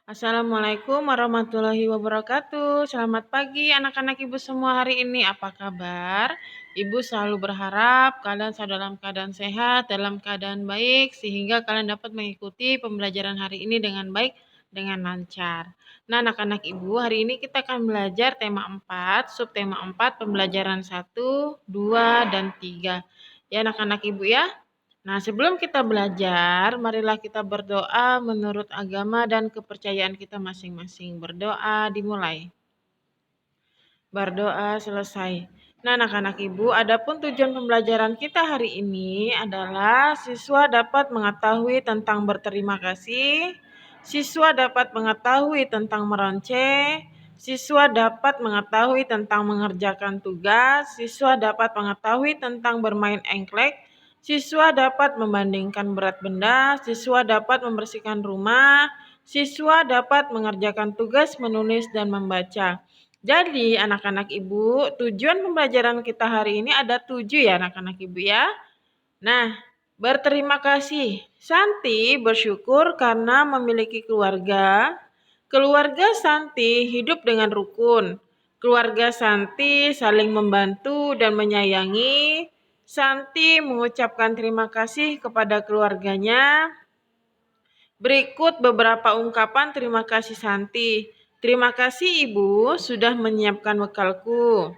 Assalamualaikum warahmatullahi wabarakatuh. Selamat pagi anak-anak ibu semua hari ini. Apa kabar? Ibu selalu berharap kalian selalu dalam keadaan sehat, dalam keadaan baik, sehingga kalian dapat mengikuti pembelajaran hari ini dengan baik, dengan lancar. Nah anak-anak ibu, hari ini kita akan belajar tema 4, subtema 4, pembelajaran 1, 2, dan 3. Ya anak-anak ibu ya. Nah, sebelum kita belajar, marilah kita berdoa menurut agama dan kepercayaan kita masing-masing. Berdoa dimulai. Berdoa selesai. Nah, anak-anak ibu, adapun tujuan pembelajaran kita hari ini adalah siswa dapat mengetahui tentang berterima kasih, siswa dapat mengetahui tentang meronce, siswa dapat mengetahui tentang mengerjakan tugas, siswa dapat mengetahui tentang bermain engklek, siswa dapat membandingkan berat benda, siswa dapat membersihkan rumah, siswa dapat mengerjakan tugas menulis dan membaca. Jadi anak-anak ibu, tujuan pembelajaran kita hari ini ada 7 ya anak-anak ibu ya. Nah, berterima kasih. Santi bersyukur karena memiliki keluarga. Keluarga Santi hidup dengan rukun. Keluarga Santi saling membantu dan menyayangi. Santi mengucapkan terima kasih kepada keluarganya. Berikut beberapa ungkapan terima kasih Santi. Terima kasih Ibu sudah menyiapkan bekalku.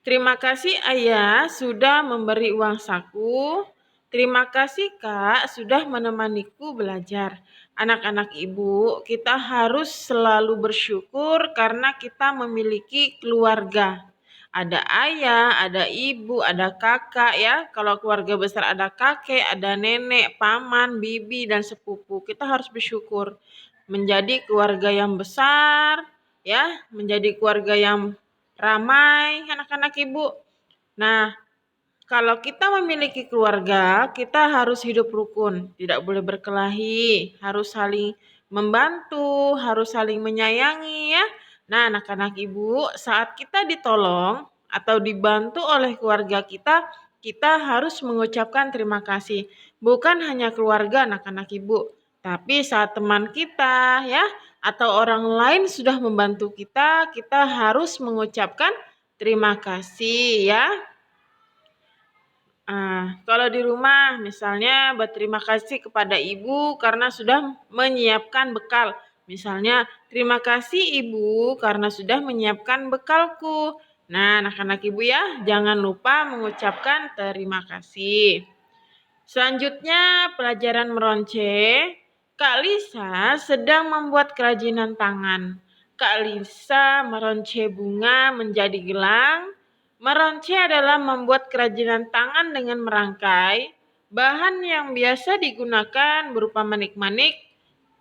Terima kasih Ayah sudah memberi uang saku. Terima kasih Kak sudah menemaniku belajar. Anak-anak ibu, kita harus selalu bersyukur karena kita memiliki keluarga. Ada ayah, ada ibu, ada kakak ya. Kalau keluarga besar ada kakek, ada nenek, paman, bibi, dan sepupu. Kita harus bersyukur menjadi keluarga yang besar ya, menjadi keluarga yang ramai anak-anak ibu. Nah, kalau kita memiliki keluarga, kita harus hidup rukun, tidak boleh berkelahi, harus saling membantu, harus saling menyayangi ya. Nah, anak-anak ibu, saat kita ditolong atau dibantu oleh keluarga kita harus mengucapkan terima kasih. Bukan hanya keluarga anak-anak ibu, tapi saat teman kita ya atau orang lain sudah membantu kita harus mengucapkan terima kasih ya. Kalau di rumah misalnya berterima kasih kepada ibu karena sudah menyiapkan bekal. Misalnya, terima kasih ibu karena sudah menyiapkan bekalku. Nah, anak-anak ibu ya, jangan lupa mengucapkan terima kasih. Selanjutnya, pelajaran meronce. Kak Lisa sedang membuat kerajinan tangan. Kak Lisa meronce bunga menjadi gelang. Meronce adalah membuat kerajinan tangan dengan merangkai. Bahan yang biasa digunakan berupa manik-manik,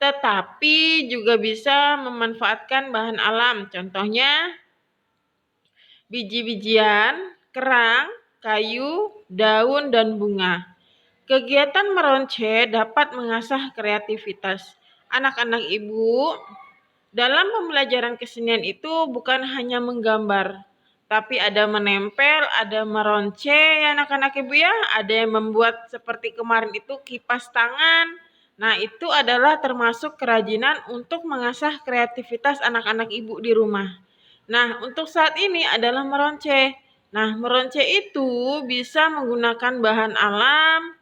tetapi juga bisa memanfaatkan bahan alam. Contohnya, biji-bijian, kerang, kayu, daun, dan bunga. Kegiatan meronce dapat mengasah kreativitas. Anak-anak ibu, dalam pembelajaran kesenian itu bukan hanya menggambar, tapi ada menempel, ada meronce ya anak-anak ibu ya. Ada yang membuat seperti kemarin itu kipas tangan. Nah, itu adalah termasuk kerajinan untuk mengasah kreativitas anak-anak ibu di rumah. Nah, untuk saat ini adalah meronce. Nah, meronce itu bisa menggunakan bahan alam,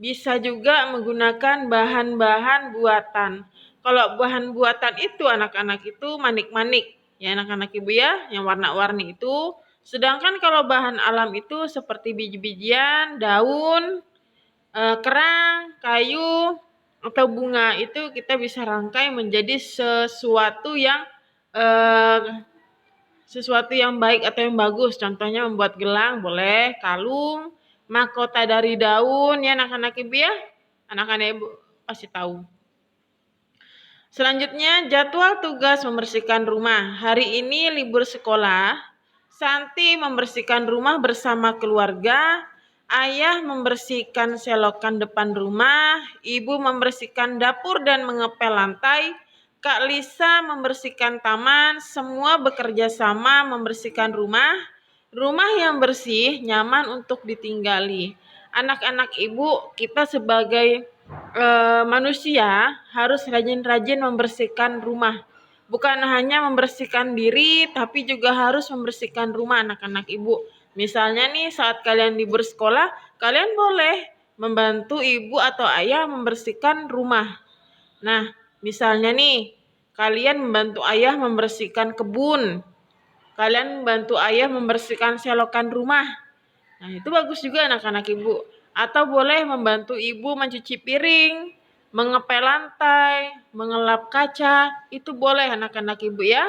bisa juga menggunakan bahan-bahan buatan. Kalau bahan buatan itu anak-anak itu manik-manik ya anak-anak ibu ya, yang warna-warni itu. Sedangkan kalau bahan alam itu seperti biji-bijian, daun, kerang, kayu, atau bunga itu kita bisa rangkai menjadi sesuatu yang baik atau yang bagus. Contohnya membuat gelang boleh, kalung, mahkota dari daun ya anak-anak ibu ya. Anak-anak ibu pasti tahu. Selanjutnya jadwal tugas membersihkan rumah. Hari ini libur sekolah. Santi membersihkan rumah bersama keluarga. Ayah membersihkan selokan depan rumah. Ibu membersihkan dapur dan mengepel lantai. Kak Lisa membersihkan taman. Semua bekerja sama membersihkan rumah. Rumah yang bersih, nyaman untuk ditinggali. Anak-anak ibu, kita sebagai manusia harus rajin-rajin membersihkan rumah. Bukan hanya membersihkan diri, tapi juga harus membersihkan rumah anak-anak ibu. Misalnya nih saat kalian libur sekolah, kalian boleh membantu ibu atau ayah membersihkan rumah. Nah, misalnya nih, kalian membantu ayah membersihkan kebun. Kalian membantu ayah membersihkan selokan rumah. Nah, itu bagus juga anak-anak ibu. Atau boleh membantu ibu mencuci piring, mengepel lantai, mengelap kaca. Itu boleh anak-anak ibu ya.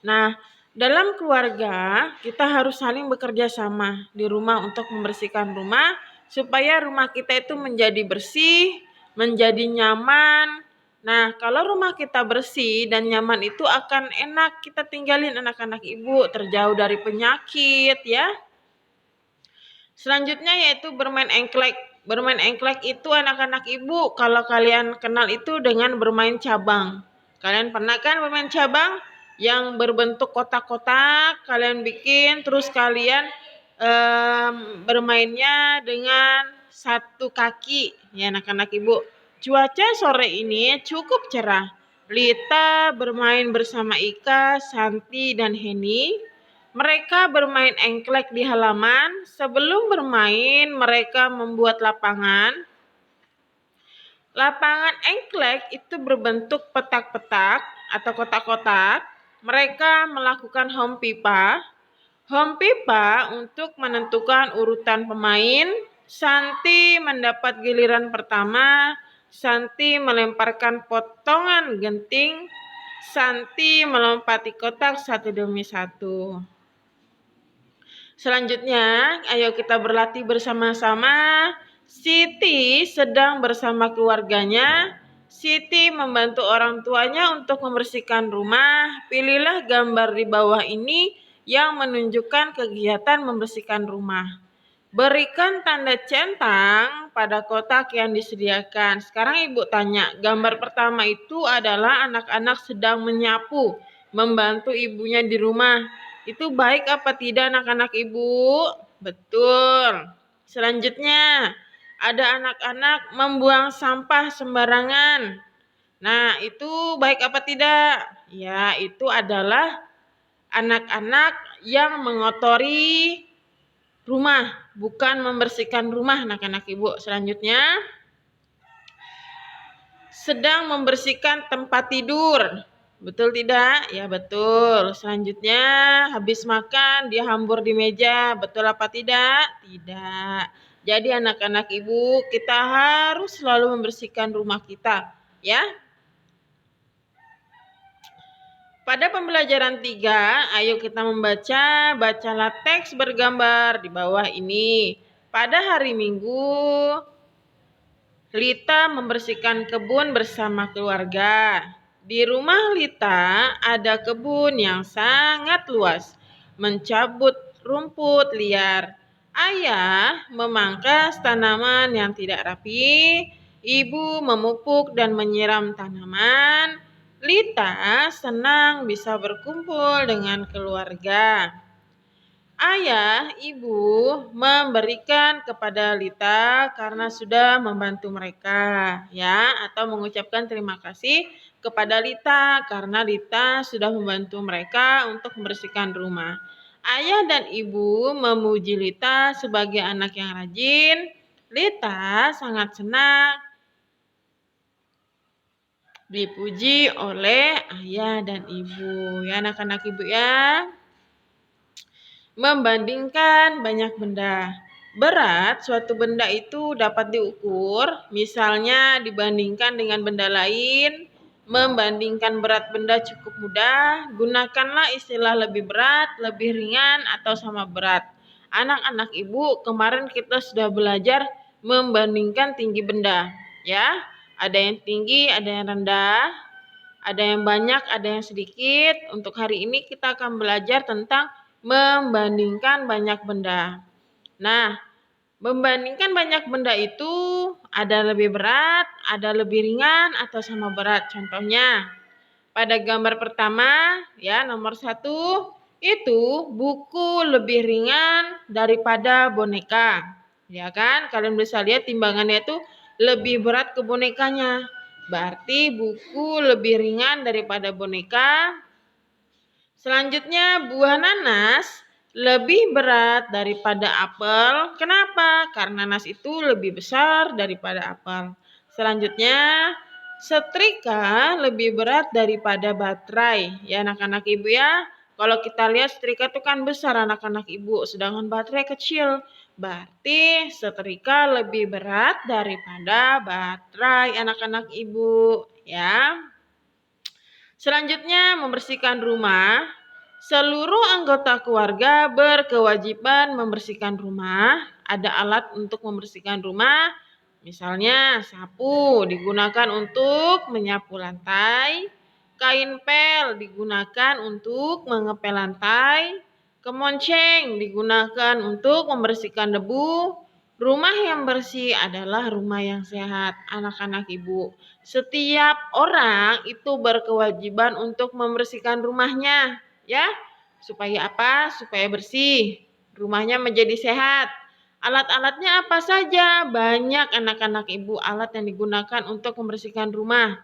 Nah, dalam keluarga kita harus saling bekerja sama di rumah untuk membersihkan rumah supaya rumah kita itu menjadi bersih, menjadi nyaman. Nah, kalau rumah kita bersih dan nyaman itu akan enak kita tinggalin anak-anak ibu, terjauh dari penyakit ya. Selanjutnya yaitu bermain engklek. Bermain engklek itu anak-anak ibu kalau kalian kenal itu dengan bermain cabang. Kalian pernah kan bermain cabang yang berbentuk kotak-kotak kalian bikin terus kalian bermainnya dengan satu kaki ya anak-anak ibu. Cuaca sore ini cukup cerah. Lita bermain bersama Ika, Santi, dan Heni. Mereka bermain engklek di halaman. Sebelum bermain, mereka membuat lapangan. Lapangan engklek itu berbentuk petak-petak atau kotak-kotak. Mereka melakukan home pipa. Home pipa untuk menentukan urutan pemain. Santi mendapat giliran pertama. Santi melemparkan potongan genting. Santi melompati kotak satu demi satu. Selanjutnya, ayo kita berlatih bersama-sama. Siti sedang bersama keluarganya. Siti membantu orang tuanya untuk membersihkan rumah. Pilihlah gambar di bawah ini yang menunjukkan kegiatan membersihkan rumah. Berikan tanda centang pada kotak yang disediakan. Sekarang ibu tanya, gambar pertama itu adalah anak-anak sedang menyapu, membantu ibunya di rumah. Itu baik apa tidak anak-anak ibu? Betul. Selanjutnya, ada anak-anak membuang sampah sembarangan. Nah, itu baik apa tidak? Ya, itu adalah anak-anak yang mengotori rumah, bukan membersihkan rumah anak-anak ibu. Selanjutnya, sedang membersihkan tempat tidur. Betul tidak? Ya betul. Selanjutnya, habis makan dia hambur di meja. Betul apa tidak? Tidak. Jadi anak-anak ibu, kita harus selalu membersihkan rumah kita. Ya. Pada pembelajaran 3, ayo kita membaca. Bacalah teks bergambar di bawah ini. Pada hari Minggu, Lita membersihkan kebun bersama keluarga. Di rumah Lita ada kebun yang sangat luas, mencabut rumput liar. Ayah memangkas tanaman yang tidak rapi. Ibu memupuk dan menyiram tanaman. Lita senang bisa berkumpul dengan keluarga. Ayah, ibu memberikan kepada Lita karena sudah membantu mereka, ya, atau mengucapkan terima kasih kepada Lita karena Lita sudah membantu mereka untuk membersihkan rumah. Ayah dan ibu memuji Lita sebagai anak yang rajin. Lita sangat senang dipuji oleh ayah dan ibu, ya anak-anak ibu ya. Membandingkan banyak benda. Berat suatu benda itu dapat diukur, misalnya dibandingkan dengan benda lain. Membandingkan berat benda cukup mudah. Gunakanlah istilah lebih berat, lebih ringan, atau sama berat. Anak-anak ibu, kemarin kita sudah belajar membandingkan tinggi benda, ya. Ada yang tinggi, ada yang rendah, ada yang banyak, ada yang sedikit. Untuk hari ini kita akan belajar tentang membandingkan banyak benda. Nah, membandingkan banyak benda itu ada lebih berat, ada lebih ringan, atau sama berat. Contohnya, pada gambar pertama, ya nomor 1, itu buku lebih ringan daripada boneka. Ya kan, kalian bisa lihat timbangannya itu lebih berat ke bonekanya. Berarti buku lebih ringan daripada boneka. Selanjutnya, buah nanas lebih berat daripada apel. Kenapa? Karena nanas itu lebih besar daripada apel. Selanjutnya, setrika lebih berat daripada baterai. Ya anak-anak ibu ya. Kalau kita lihat setrika itu kan besar anak-anak ibu, sedangkan baterai kecil. Berarti setrika lebih berat daripada baterai anak-anak ibu. Ya. Selanjutnya, membersihkan rumah. Seluruh anggota keluarga berkewajiban membersihkan rumah. Ada alat untuk membersihkan rumah. Misalnya, sapu digunakan untuk menyapu lantai. Kain pel digunakan untuk mengepel lantai. Kemonceng digunakan untuk membersihkan debu. Rumah yang bersih adalah rumah yang sehat, anak-anak ibu. Setiap orang itu berkewajiban untuk membersihkan rumahnya, ya. Supaya apa? Supaya bersih. Rumahnya menjadi sehat. Alat-alatnya apa saja? Banyak anak-anak ibu alat yang digunakan untuk membersihkan rumah.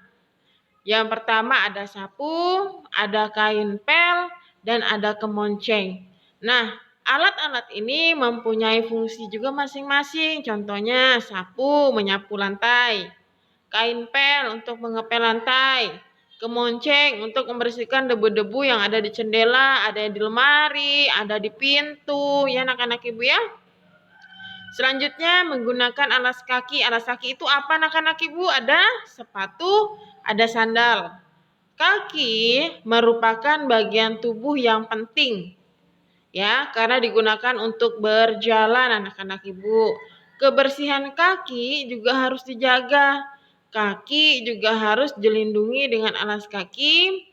Yang pertama ada sapu, ada kain pel, dan ada kemonceng. Nah, alat-alat ini mempunyai fungsi juga masing-masing. Contohnya sapu menyapu lantai, kain pel untuk mengepel lantai, kemonceng untuk membersihkan debu-debu yang ada di jendela, ada di lemari, ada di pintu. Ya anak-anak ibu ya. Selanjutnya menggunakan alas kaki. Alas kaki itu apa anak-anak ibu? Ada sepatu, ada sandal. Kaki merupakan bagian tubuh yang penting, ya, karena digunakan untuk berjalan anak-anak ibu. Kebersihan kaki juga harus dijaga. Kaki juga harus dilindungi dengan alas kaki.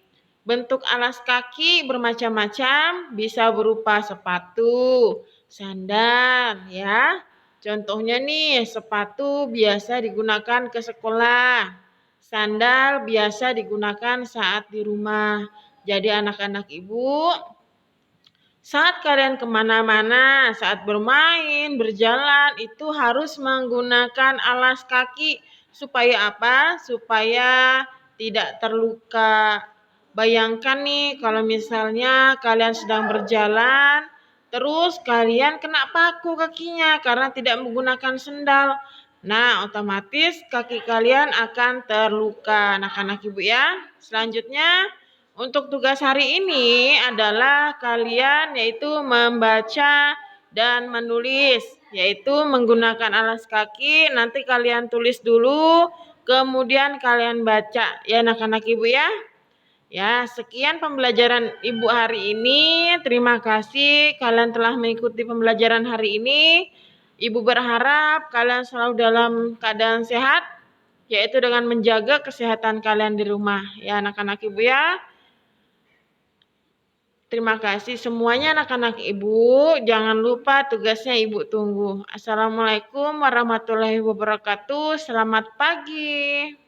Bentuk alas kaki bermacam-macam, bisa berupa sepatu, sandal, ya. Contohnya nih, sepatu biasa digunakan ke sekolah. Sandal biasa digunakan saat di rumah. Jadi anak-anak ibu, saat kalian kemana-mana, saat bermain, berjalan, itu harus menggunakan alas kaki. Supaya apa? Supaya tidak terluka. Bayangkan nih kalau misalnya kalian sedang berjalan, terus kalian kena paku kakinya karena tidak menggunakan sendal. Nah, otomatis kaki kalian akan terluka, anak-anak ibu ya. Selanjutnya, untuk tugas hari ini adalah kalian yaitu membaca dan menulis, yaitu menggunakan alas kaki. Nanti kalian tulis dulu, kemudian kalian baca ya anak-anak ibu ya. Ya, sekian pembelajaran ibu hari ini. Terima kasih kalian telah mengikuti pembelajaran hari ini. Ibu berharap kalian selalu dalam keadaan sehat, yaitu dengan menjaga kesehatan kalian di rumah. Ya anak-anak ibu ya. Terima kasih semuanya anak-anak ibu. Jangan lupa tugasnya ibu tunggu. Assalamualaikum warahmatullahi wabarakatuh. Selamat pagi.